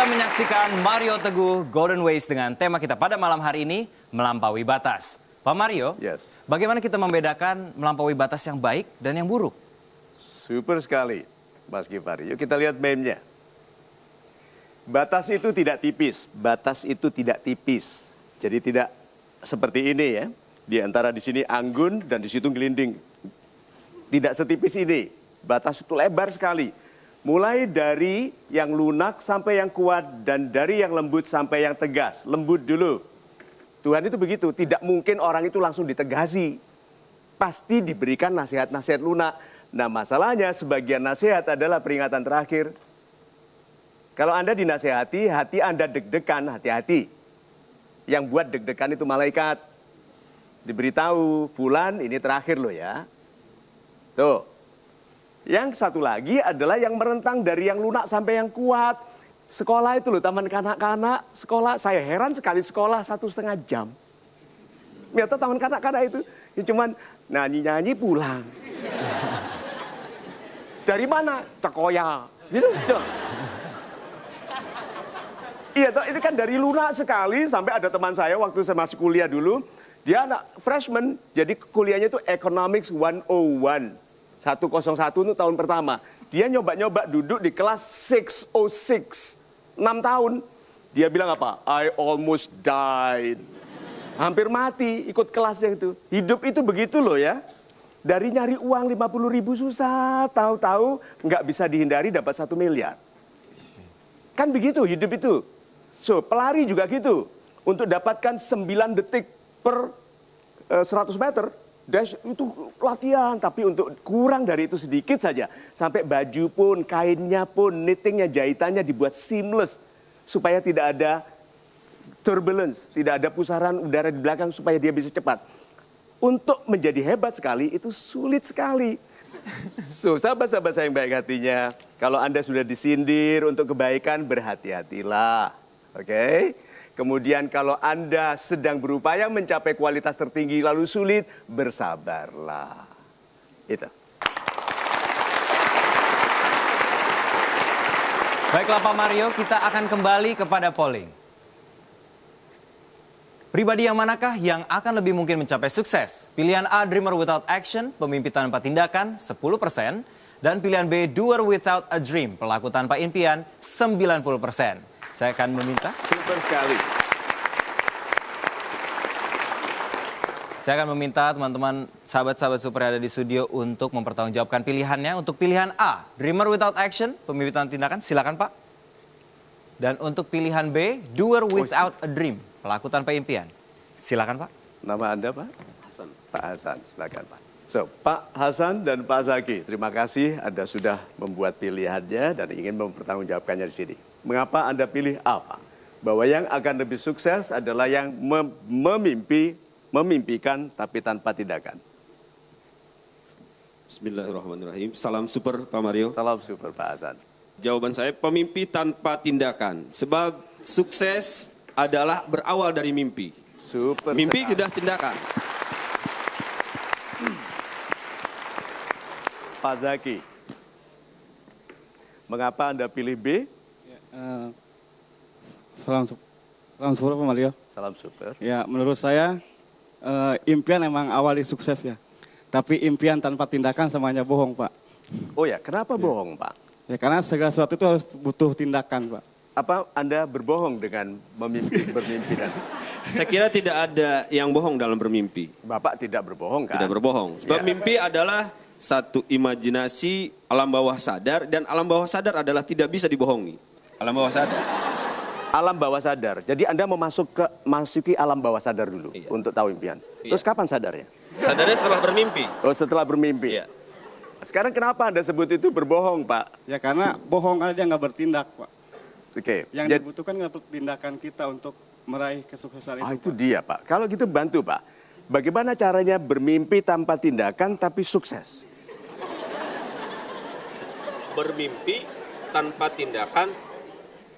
Anda menyaksikan Mario Teguh Golden Ways dengan tema kita pada malam hari ini, melampaui batas. Pak Mario, Yes. bagaimana kita membedakan melampaui batas yang baik dan yang buruk? Super sekali, Mas Givari. Yuk kita lihat meme-nya. Batas itu tidak tipis, batas itu tidak tipis. Jadi tidak seperti ini ya. Di antara di sini anggun dan di situ gelinding. Tidak setipis ini. Batas itu lebar sekali. Mulai dari yang lunak sampai yang kuat dan dari yang lembut sampai yang tegas. Lembut dulu. Tuhan itu begitu, tidak mungkin orang itu langsung ditegasi. Pasti diberikan nasihat-nasihat lunak. Nah masalahnya sebagian nasihat adalah peringatan terakhir. Kalau Anda dinasehati, hati Anda deg-degan, hati-hati. Yang buat deg-degan itu malaikat. Diberitahu, fulan ini terakhir loh ya. Tuh. Yang satu lagi adalah yang merentang dari yang lunak sampai yang kuat. Sekolah itu loh, taman kanak-kanak. Sekolah, saya heran sekali sekolah 1,5 jam. Ternyata taman kanak-kanak itu ya cuman nyanyi-nyanyi pulang. Dari mana? Tekoya. Gitu. Iya, itu kan dari lunak sekali sampai ada teman saya waktu saya masih kuliah dulu. Dia anak freshman, jadi kuliahnya itu Economics 101. 101 itu tahun pertama. Dia nyoba-nyoba duduk di kelas 606. 6 tahun. Dia bilang apa? I almost died. Hampir mati ikut kelasnya itu. Hidup itu begitu loh ya. Dari nyari uang 50.000 susah. Tahu-tahu nggak bisa dihindari dapat 1 miliar. Kan begitu hidup itu. So, pelari juga gitu. Untuk dapatkan 9 detik per 100 meter. Dash itu latihan, tapi untuk kurang dari itu sedikit saja. Sampai baju pun, kainnya pun, knittingnya, jahitannya dibuat seamless. Supaya tidak ada turbulence, tidak ada pusaran udara di belakang supaya dia bisa cepat. Untuk menjadi hebat sekali, itu sulit sekali. So, sahabat-sahabat saya yang baik hatinya, kalau Anda sudah disindir untuk kebaikan, berhati-hatilah. Oke? Kemudian kalau Anda sedang berupaya mencapai kualitas tertinggi lalu sulit, bersabarlah. Itu. Baiklah Pak Mario, kita akan kembali kepada polling. Pribadi yang manakah yang akan lebih mungkin mencapai sukses? Pilihan A, dreamer without action, pemimpi tanpa tindakan, 10%. Dan pilihan B, doer without a dream, pelaku tanpa impian, 90%. Saya akan meminta. Super sekali. Saya akan meminta teman-teman sahabat-sahabat super yang ada di studio untuk mempertanggungjawabkan pilihannya. Untuk pilihan A, dreamer without action, pemimpinan tindakan, silakan Pak. Dan untuk pilihan B, doer without a dream, pelaku tanpa impian. Silakan Pak. Nama Anda Pak? Hasan. Pak Hasan, silakan Pak. So, Pak Hasan dan Pak Zaki, terima kasih Anda sudah membuat pilihannya dan ingin mempertanggungjawabkannya di sini. Mengapa Anda pilih A, Pak? Bahwa yang akan lebih sukses adalah yang memimpikan tapi tanpa tindakan. Bismillahirrahmanirrahim. Salam super Pak Mario. Salam super Pak Hasan. Jawaban saya pemimpi tanpa tindakan. Sebab sukses adalah berawal dari mimpi. Super Mimpi sekali. sudah tindakan. Pak Zaki, mengapa Anda pilih B? Salam super Pak Mario. Salam super. Ya, menurut saya impian emang awali sukses ya. Tapi impian tanpa tindakan semuanya bohong, Pak. Oh ya, kenapa bohong Pak? Ya karena segala sesuatu itu harus butuh tindakan, Pak. Apa Anda berbohong dengan bermimpi dan Saya kira tidak ada yang bohong dalam bermimpi. Bapak tidak berbohong kan? Tidak berbohong. Sebab Ya. mimpi adalah satu imajinasi alam bawah sadar. Dan alam bawah sadar adalah tidak bisa dibohongi. Alam bawah sadar. Alam bawah sadar. Jadi Anda masuki alam bawah sadar dulu Iya. untuk tahu impian. Iya. Terus kapan sadarnya? Sadarnya setelah bermimpi. Oh, setelah bermimpi. Iya. Sekarang kenapa Anda sebut itu berbohong, Pak? Ya karena bohong karena dia nggak bertindak, Pak. Oke. Yang Jadi- dibutuhkan nggak tindakan kita untuk meraih kesuksesan Ah, itu, itu Pak. dia, Pak. Kalau gitu bantu, Pak. Bagaimana caranya bermimpi tanpa tindakan tapi sukses? Bermimpi tanpa tindakan,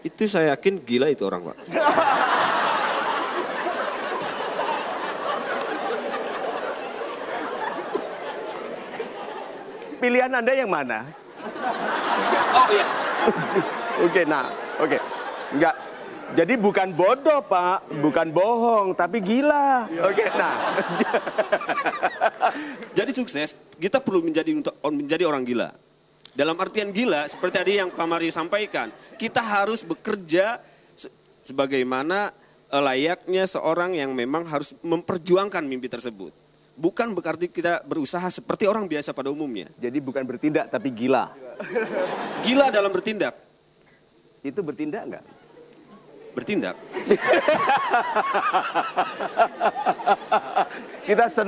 itu saya yakin gila itu orang, Pak. Pilihan Anda yang mana? Oh iya. Oke, nah, oke. Enggak. Jadi bukan bodoh, Pak. Bukan bohong, tapi gila. Oke, nah. Jadi sukses, kita perlu menjadi orang gila. Dalam artian gila, seperti tadi yang Pak Mario sampaikan, kita harus bekerja sebagaimana layaknya seorang yang memang harus memperjuangkan mimpi tersebut. Bukan berarti kita berusaha seperti orang biasa pada umumnya. Jadi bukan bertindak, tapi gila. Gila dalam bertindak. Itu bertindak enggak? Bertindak.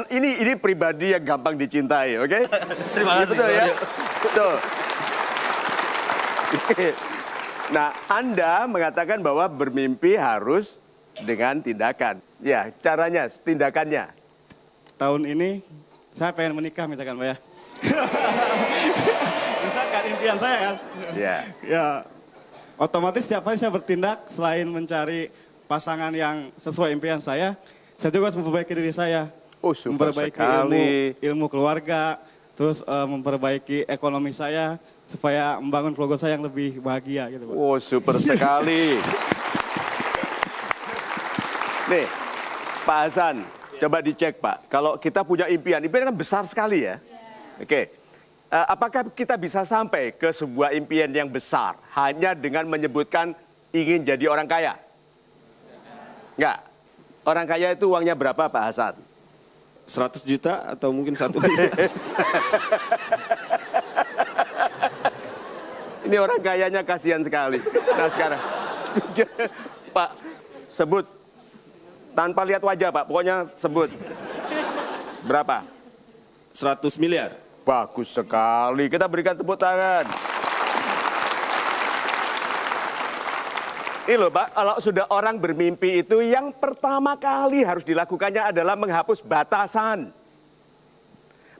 Ini pribadi yang gampang dicintai, oke? Terima kasih. Betul ya? Mario. Betul. Nah, Anda mengatakan bahwa bermimpi harus dengan tindakan. Ya, caranya, tindakannya. Tahun ini saya pengen menikah misalkan Pak ya. Misalkan impian saya kan. Ya. Ya otomatis setiap hari saya bertindak selain mencari pasangan yang sesuai impian saya juga harus memperbaiki diri saya. Oh, super memperbaiki sekali. ilmu keluarga, terus memperbaiki ekonomi saya supaya membangun keluarga saya yang lebih bahagia gitu Pak. Oh, super sekali. Nih, Pak Hasan, coba dicek Pak. Kalau kita punya impian kan besar sekali ya. Oke. Apakah kita bisa sampai ke sebuah impian yang besar hanya dengan menyebutkan ingin jadi orang kaya? Enggak. Orang kaya itu uangnya berapa Pak Hasan? 100 juta atau mungkin 1 miliar. Ini orang kayanya kasihan sekali. Nah sekarang, Pak, sebut. Tanpa lihat wajah Pak, pokoknya sebut. Berapa? 100 miliar. Bagus sekali, kita berikan tepuk tangan. Ini loh Pak, kalau sudah orang bermimpi itu yang pertama kali harus dilakukannya adalah menghapus batasan.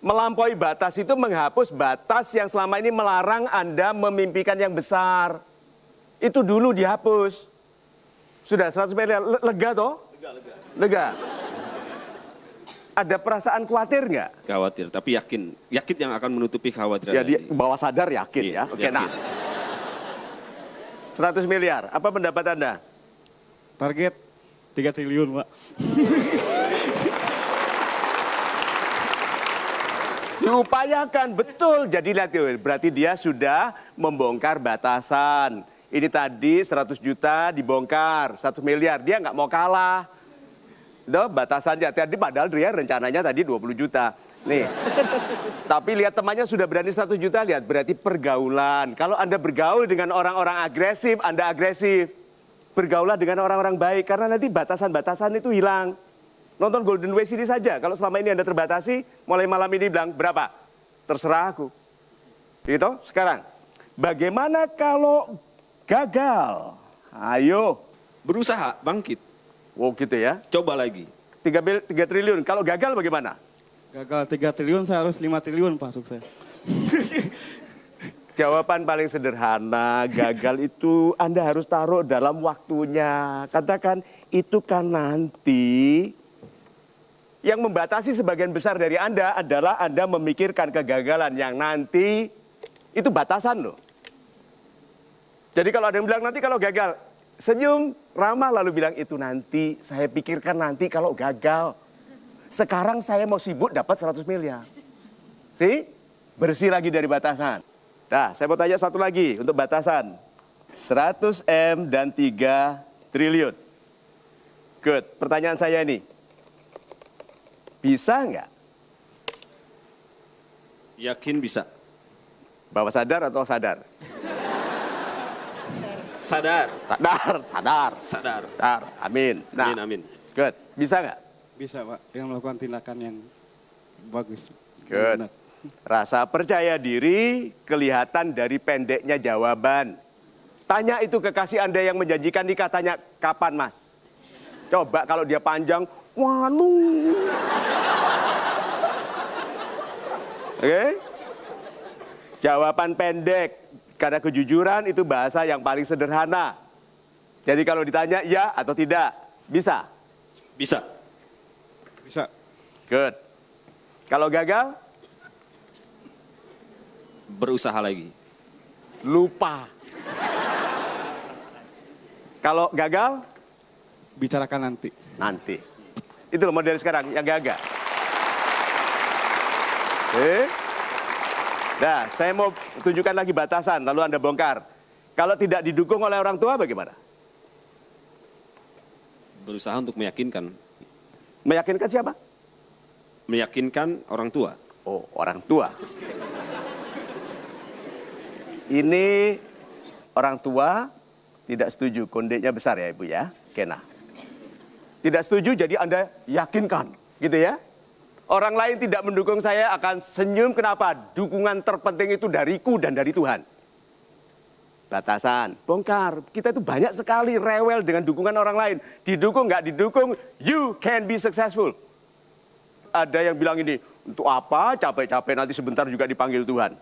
Melampaui batas itu menghapus batas yang selama ini melarang Anda memimpikan yang besar. Itu dulu dihapus. Sudah 100 miliar, lega toh? Lega. Ada perasaan khawatir nggak? Khawatir, tapi yakin. Yakin yang akan menutupi kekhawatiran. Ya, dia bawah sadar yakin Iya, ya. Oke, yakin. nah. 100 miliar, apa pendapat Anda? Target 3 triliun Pak. Diupayakan, betul. Jadi lihat, berarti dia sudah membongkar batasan. Ini tadi 100 juta dibongkar, 1 miliar. Dia nggak mau kalah. Itu batasannya. Tadi padahal dia rencananya tadi 20 juta. Nih. Tapi lihat temannya sudah berani 100 juta, lihat berarti pergaulan. Kalau Anda bergaul dengan orang-orang agresif, Anda agresif. Bergaulah dengan orang-orang baik, karena nanti batasan-batasan itu hilang. Nonton Golden Ways ini saja, kalau selama ini Anda terbatasi, mulai malam ini bilang, berapa? Terserah aku. Gitu, sekarang. Bagaimana kalau gagal? Ayo. Berusaha, bangkit. Oh gitu ya. Coba lagi. 3 triliun, kalau gagal bagaimana? Gagal 3 triliun saya harus 5 triliun Pak sukses. Jawaban paling sederhana, gagal itu Anda harus taruh dalam waktunya. Katakan, itu kan nanti. Yang membatasi sebagian besar dari Anda adalah Anda memikirkan kegagalan yang nanti. Itu batasan loh. Jadi kalau ada yang bilang nanti kalau gagal, senyum, ramah lalu bilang itu nanti, saya pikirkan nanti kalau gagal. Sekarang saya mau sibuk dapat 100 miliar. See? Bersih lagi dari batasan. Nah, saya mau tanya satu lagi untuk batasan. 100 M dan 3 triliun. Good. Pertanyaan saya ini. Bisa nggak? Yakin bisa. Bawah sadar atau sadar? Sadar. Sadar, sadar. Sadar. Sadar. Amin. Nah, Amin, amin. good. Bisa nggak? Bisa Pak, yang melakukan tindakan yang bagus. Good. Benar. Rasa percaya diri kelihatan dari pendeknya jawaban. Tanya itu kekasih Anda yang menjanjikan nikah, tanya kapan Mas? Coba kalau dia panjang, waduh. Oke? Jawaban pendek. Karena kejujuran itu bahasa yang paling sederhana. Jadi kalau ditanya ya atau tidak, bisa? Bisa. Bisa. Good. Kalau gagal, Berusaha lagi. lupa. Kalau gagal, Bicarakan nanti. nanti. Itu loh model sekarang yang gagal. Nah, saya mau tunjukkan lagi batasan, lalu Anda bongkar. Kalau tidak didukung oleh orang tua bagaimana? Berusaha untuk meyakinkan. Meyakinkan siapa? Meyakinkan orang tua. Oh, orang tua. Ini orang tua tidak setuju, kondenya besar ya Ibu ya, Kena. Tidak setuju jadi Anda yakinkan, gitu ya. Orang lain tidak mendukung saya akan senyum, kenapa? Dukungan terpenting itu dariku dan dari Tuhan. Batasan, bongkar. Kita itu banyak sekali rewel dengan dukungan orang lain. Didukung, nggak didukung, you can be successful. Ada yang bilang ini, untuk apa capek-capek nanti sebentar juga dipanggil Tuhan.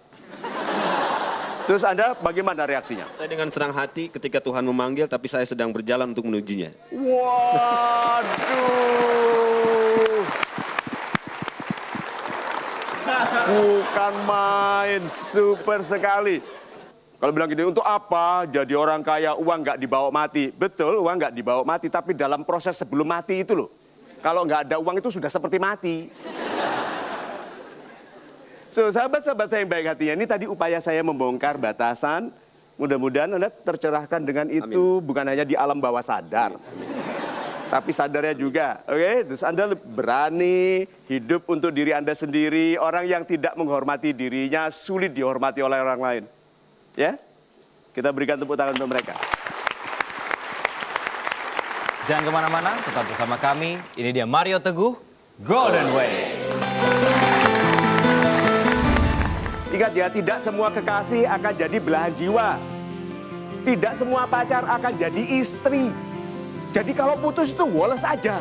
Terus Anda bagaimana reaksinya? Saya dengan senang hati ketika Tuhan memanggil, tapi saya sedang berjalan untuk menujunya. Waduh. Bukan main, super sekali. Kalau bilang gini, untuk apa jadi orang kaya, uang nggak dibawa mati. Betul, uang nggak dibawa mati, tapi dalam proses sebelum mati itu loh. Kalau nggak ada uang itu sudah seperti mati. So, sahabat-sahabat saya yang baik hatinya, ini tadi upaya saya membongkar batasan. Mudah-mudahan Anda tercerahkan dengan itu, bukan hanya di alam bawah sadar. Tapi sadarnya juga, oke? Terus Anda berani hidup untuk diri Anda sendiri. Orang yang tidak menghormati dirinya sulit dihormati oleh orang lain. Ya? Kita berikan tepuk tangan untuk mereka. Jangan kemana-mana, tetap bersama kami. Ini dia Mario Teguh, Golden Ways. Ingat ya, tidak semua kekasih akan jadi belahan jiwa. Tidak semua pacar akan jadi istri. Jadi kalau putus itu woles aja.